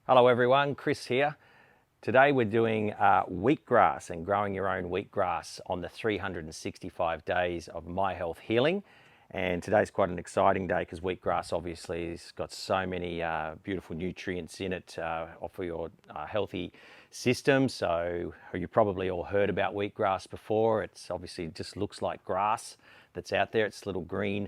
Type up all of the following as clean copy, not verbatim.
Hello everyone, Chris here. Today we're doing wheatgrass and growing your own wheatgrass on the 365 days of My Health Healing. And today's quite an exciting day because wheatgrass obviously has got so many beautiful nutrients in it for your healthy system. So you probably all heard about wheatgrass before. It's obviously just looks like grass that's out there. It's little green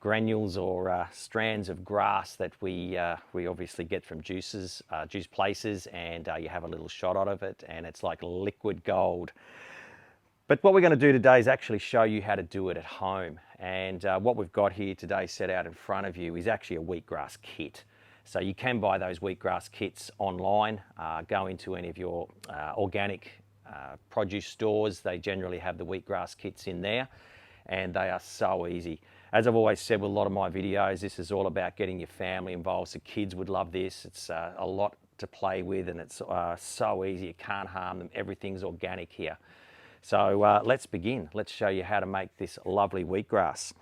granules or strands of grass that we obviously get from juice places, and you have a little shot out of it and it's like liquid gold. But what we're going to do today is actually show you how to do it at home. And what we've got here today set out in front of you is actually a wheatgrass kit. So you can buy those wheatgrass kits online, go into any of your organic produce stores. They generally have the wheatgrass kits in there, and they are so easy. As I've always said with a lot of my videos, this is all about getting your family involved. So kids would love this. It's a lot to play with, and it's so easy. You can't harm them. Everything's organic here. So let's begin. Let's show you how to make this lovely wheatgrass.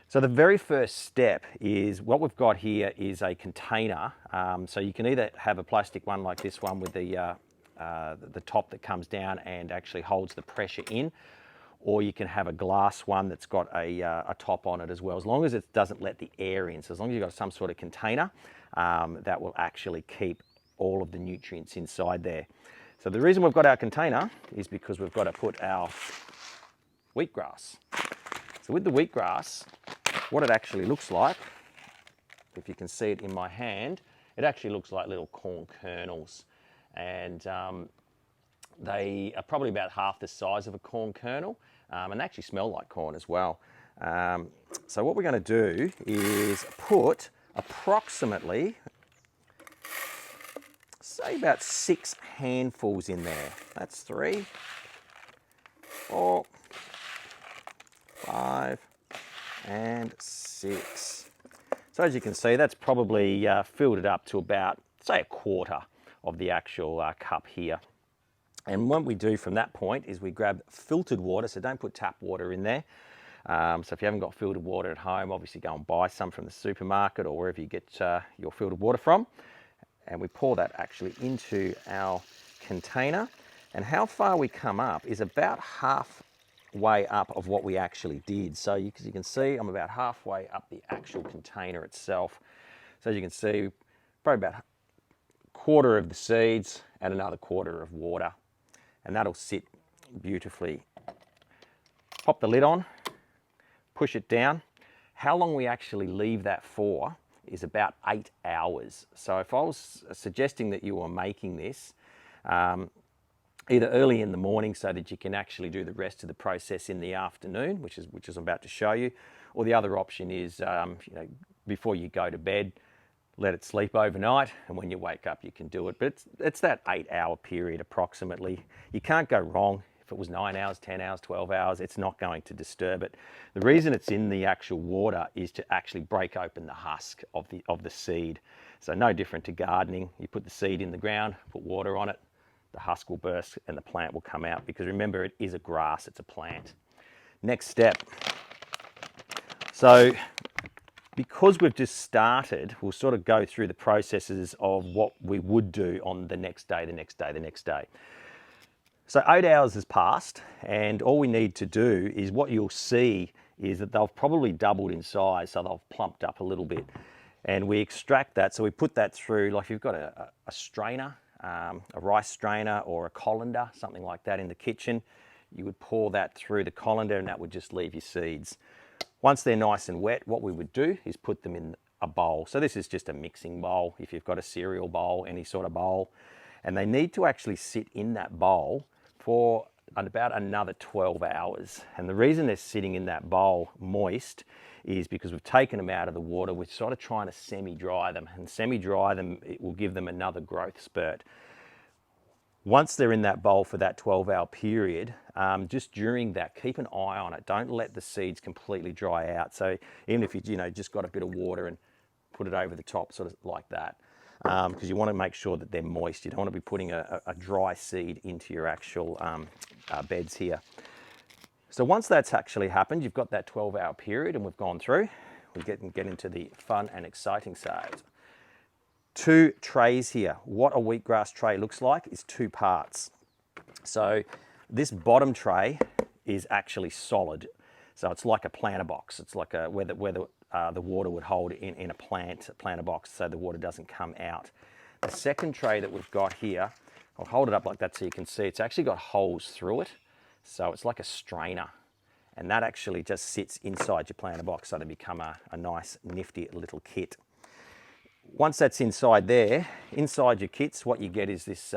So the very first step is what we've got here is a container. So you can either have a plastic one like this one with the top that comes down and actually holds the pressure in, or you can have a glass one that's got a top on it as well, as long as it doesn't let the air in. So as long as you've got some sort of container, that will actually keep all of the nutrients inside there. So the reason we've got our container is because we've got to put our wheatgrass. So with the wheatgrass, what it actually looks like, if you can see it in my hand, it actually looks like little corn kernels. And they are probably about half the size of a corn kernel, and they actually smell like corn as well. So what we're going to do is put approximately, say about 6 handfuls in there. That's 3, 4, 5, and 6. So as you can see, that's probably filled it up to about, say, a quarter of the actual cup here. And what we do from that point is we grab filtered water, so don't put tap water in there. So if you haven't got filtered water at home, obviously go and buy some from the supermarket or wherever you get your filtered water from. And we pour that actually into our container. And how far we come up is about halfway up of what we actually did. So you can see I'm about halfway up the actual container itself. So as you can see, probably about a quarter of the seeds and another quarter of water. And that'll sit beautifully. Pop the lid on, push it down. How long we actually leave that for is about 8 hours. So if I was suggesting that you were making this either early in the morning so that you can actually do the rest of the process in the afternoon, which is I'm about to show you, or the other option is before you go to bed, let it sleep overnight, and when you wake up you can do it. But it's that 8-hour period approximately. You can't go wrong. If it was 9 hours, 10 hours, 12 hours, it's not going to disturb it. The reason it's in the actual water is to actually break open the husk of the seed. So no different to gardening. You put the seed in the ground, put water on it, the husk will burst and the plant will come out, because remember, it is a grass, it's a plant. Next step. So because we've just started, we'll sort of go through the processes of what we would do on the next day, the next day, the next day. So 8 hours has passed, and all we need to do is, what you'll see is that they've probably doubled in size, so they've plumped up a little bit. And we extract that, so we put that through, like if you've got a strainer, a rice strainer or a colander, something like that in the kitchen, you would pour that through the colander and that would just leave your seeds. Once they're nice and wet, what we would do is put them in a bowl. So this is just a mixing bowl, if you've got a cereal bowl, any sort of bowl. And they need to actually sit in that bowl for about another 12 hours. And the reason they're sitting in that bowl moist is because we've taken them out of the water. We're sort of trying to semi-dry them, and semi-dry them, it will give them another growth spurt. Once they're in that bowl for that 12-hour period, just during that, keep an eye on it. Don't let the seeds completely dry out. So even if you just got a bit of water and put it over the top, sort of like that, because you want to make sure that they're moist. You don't want to be putting a dry seed into your actual beds here. So once that's actually happened, you've got that 12-hour period and we've gone through, we get into the fun and exciting side. two trays here. What a wheatgrass tray looks like is two parts. So this bottom tray is actually solid. So it's like a planter box. It's like a, where the water would hold in a planter box so the water doesn't come out. The second tray that we've got here, I'll hold it up like that so you can see, it's actually got holes through it. So it's like a strainer. And that actually just sits inside your planter box so to become a nice nifty little kit. Once that's inside there, inside your kits, what you get is this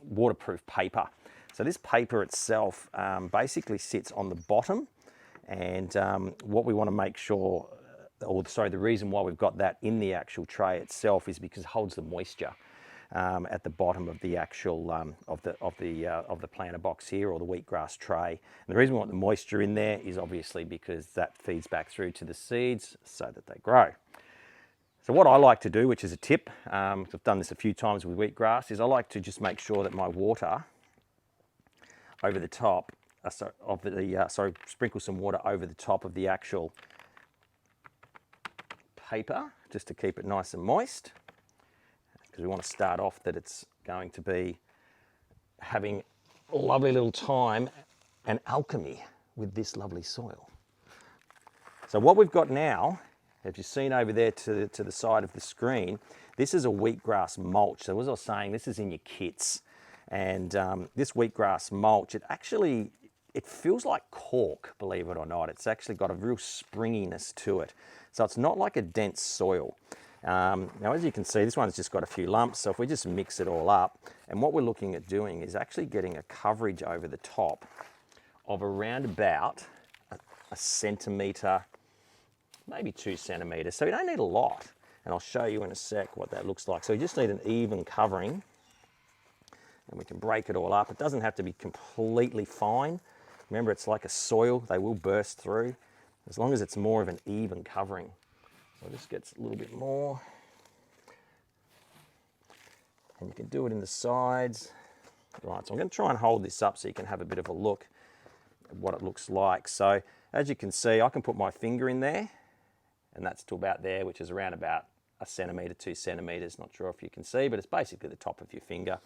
waterproof paper. So this paper itself basically sits on the bottom, and what we want to make sure, the reason why we've got that in the actual tray itself is because it holds the moisture at the bottom of the actual of the planter box here, or the wheatgrass tray. And the reason we want the moisture in there is obviously because that feeds back through to the seeds so that they grow. So what I like to do, which is a tip, I've done this a few times with wheatgrass, is I like to just make sure that my water over the top, sprinkle some water over the top of the actual paper, just to keep it nice and moist, because we want to start off that it's going to be having a lovely little time and alchemy with this lovely soil. So what we've got now, if you've seen over there to the side of the screen, this is a wheatgrass mulch. So as I was saying, this is in your kits. And this wheatgrass mulch, it feels like cork, believe it or not. It's actually got a real springiness to it. So it's not like a dense soil. Now, as you can see, this one's just got a few lumps. So if we just mix it all up, and what we're looking at doing is actually getting a coverage over the top of around about a centimetre, maybe 2 centimetres. So you don't need a lot. And I'll show you in a sec what that looks like. So you just need an even covering. And we can break it all up. It doesn't have to be completely fine. Remember, it's like a soil. They will burst through, as long as it's more of an even covering. So this gets a little bit more. And you can do it in the sides. Right, so I'm going to try and hold this up so you can have a bit of a look at what it looks like. So as you can see, I can put my finger in there, and that's to about there, which is around about a centimetre, 2 centimetres. Not sure if you can see, but it's basically the top of your finger.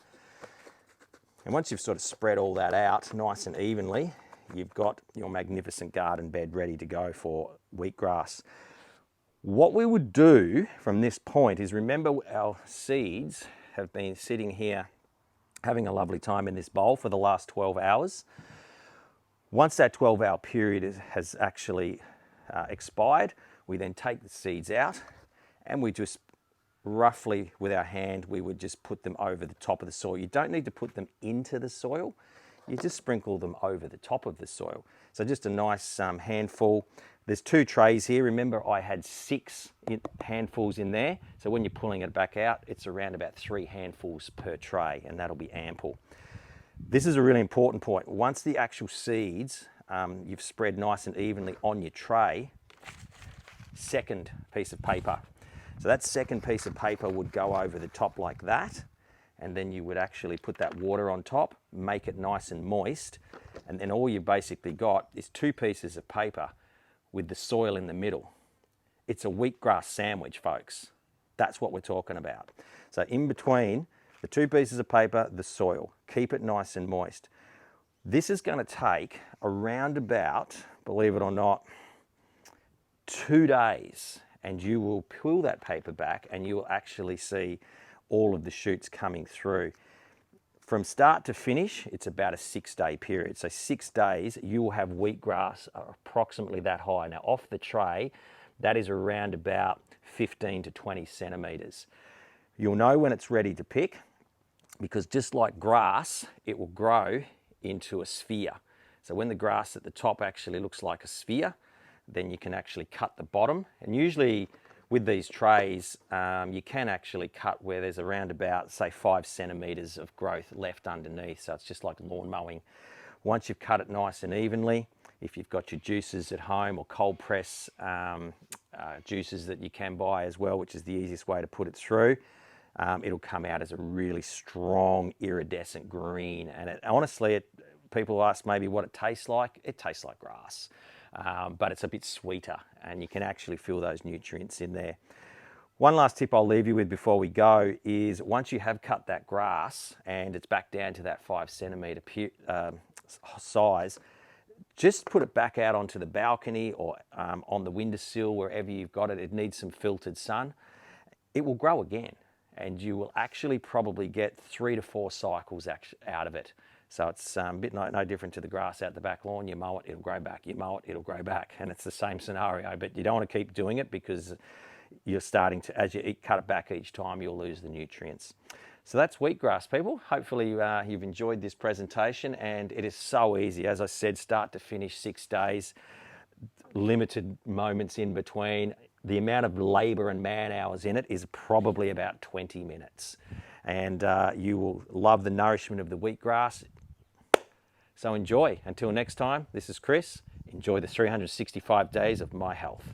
And once you've sort of spread all that out nice and evenly, you've got your magnificent garden bed ready to go for wheatgrass. What we would do from this point is, remember, our seeds have been sitting here having a lovely time in this bowl for the last 12 hours. Once that 12-hour period has actually expired, we then take the seeds out, and we just roughly with our hand, we would just put them over the top of the soil. You don't need to put them into the soil. You just sprinkle them over the top of the soil. So just a nice handful. There's 2 trays here. Remember, I had 6 handfuls in there. So when you're pulling it back out, it's around about 3 handfuls per tray, and that'll be ample. This is a really important point. Once the actual seeds you've spread nice and evenly on your tray, second piece of paper. So that second piece of paper would go over the top like that, and then you would actually put that water on top, make it nice and moist, and then all you've basically got is 2 pieces of paper with the soil in the middle. It's a wheatgrass sandwich, folks. That's what we're talking about. So in between the 2 pieces of paper, the soil, keep it nice and moist. This is going to take around about, believe it or not, 2 days. And you will peel that paper back, and you will actually see all of the shoots coming through. From start to finish, it's about a 6-day period. So 6 days, you will have wheatgrass approximately that high. Now off the tray, that is around about 15 to 20 centimetres. You'll know when it's ready to pick, because just like grass, it will grow into a sphere. So when the grass at the top actually looks like a sphere, then you can actually cut the bottom. And usually with these trays, you can actually cut where there's around about, say, 5 centimetres of growth left underneath. So it's just like lawn mowing. Once you've cut it nice and evenly, if you've got your juicers at home, or cold press juicers that you can buy as well, which is the easiest way to put it through, it'll come out as a really strong iridescent green. And honestly, people ask maybe what it tastes like. It tastes like grass. But it's a bit sweeter, and you can actually feel those nutrients in there. One last tip I'll leave you with before we go is once you have cut that grass and it's back down to that 5 centimetre size, just put it back out onto the balcony or on the windowsill, wherever you've got it. It needs some filtered sun. It will grow again, and you will actually probably get 3 to 4 cycles out of it. So it's a bit no different to the grass out the back lawn. You mow it, it'll grow back. You mow it, it'll grow back. And it's the same scenario, but you don't want to keep doing it because you're starting to, as you cut it back each time, you'll lose the nutrients. So that's wheatgrass, people. Hopefully you've enjoyed this presentation, and it is so easy. As I said, start to finish, 6 days, limited moments in between. The amount of labor and man hours in it is probably about 20 minutes. And you will love the nourishment of the wheatgrass. So enjoy. Until next time, this is Chris. Enjoy the 365 days of my health.